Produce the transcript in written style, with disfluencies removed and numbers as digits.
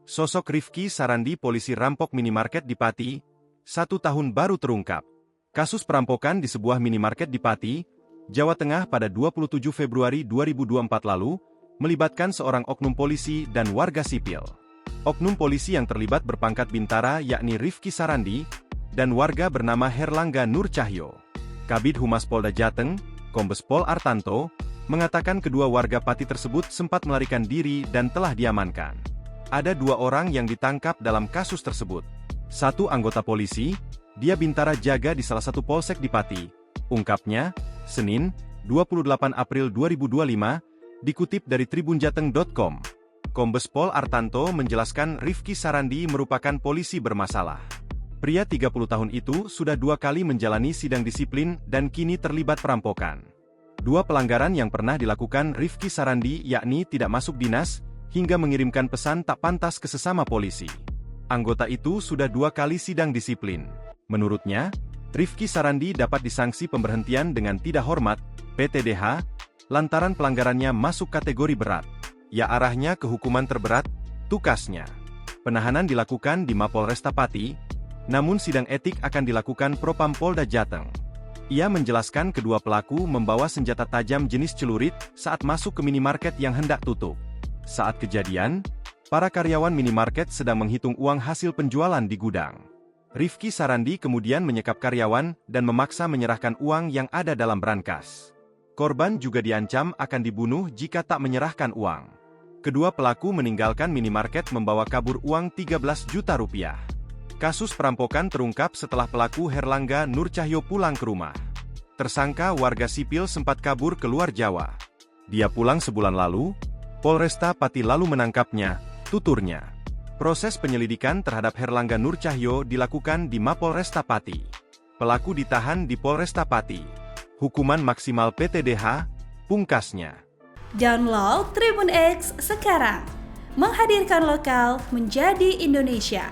Sosok Rifki Sarandi, polisi rampok minimarket di Pati, 1 tahun baru terungkap. Kasus perampokan di sebuah minimarket di Pati, Jawa Tengah pada 27 Februari 2024 lalu, melibatkan seorang oknum polisi dan warga sipil. Oknum polisi yang terlibat berpangkat bintara yakni Rifki Sarandi, dan warga bernama Herlangga Nur Cahyo. Kabid Humas Polda Jateng, Kombes Pol Artanto, mengatakan kedua warga Pati tersebut sempat melarikan diri dan telah diamankan. Ada 2 orang yang ditangkap dalam kasus tersebut. 1 anggota polisi, dia bintara jaga di salah satu polsek di Pati. Ungkapnya, Senin, 28 April 2025, dikutip dari tribunjateng.com. Kombes Pol Artanto menjelaskan Rifki Sarandi merupakan polisi bermasalah. Pria 30 tahun itu sudah 2 kali menjalani sidang disiplin dan kini terlibat perampokan. 2 pelanggaran yang pernah dilakukan Rifki Sarandi yakni tidak masuk dinas, hingga mengirimkan pesan tak pantas ke sesama polisi. Anggota itu sudah 2 kali sidang disiplin. Menurutnya, Rifki Sarandi dapat disanksi pemberhentian dengan tidak hormat, PTDH, lantaran pelanggarannya masuk kategori berat. Ya arahnya ke hukuman terberat, tukasnya. Penahanan dilakukan di Mapolresta Pati, namun sidang etik akan dilakukan Propam Polda Jateng. Ia menjelaskan kedua pelaku membawa senjata tajam jenis celurit saat masuk ke minimarket yang hendak tutup. Saat kejadian, para karyawan minimarket sedang menghitung uang hasil penjualan di gudang. Rifki Sarandi kemudian menyekap karyawan dan memaksa menyerahkan uang yang ada dalam brankas. Korban juga diancam akan dibunuh jika tak menyerahkan uang. Kedua pelaku meninggalkan minimarket membawa kabur uang 13 juta rupiah. Kasus perampokan terungkap setelah pelaku Herlangga Nur Cahyo pulang ke rumah. Tersangka warga sipil sempat kabur ke luar Jawa. Dia pulang sebulan lalu, Polresta Pati lalu menangkapnya, tuturnya. Proses penyelidikan terhadap Herlangga Nur Cahyo dilakukan di Mapolresta Pati. Pelaku ditahan di Polresta Pati. Hukuman maksimal PTDH, pungkasnya. Download Tribun X sekarang. Menghadirkan lokal menjadi Indonesia.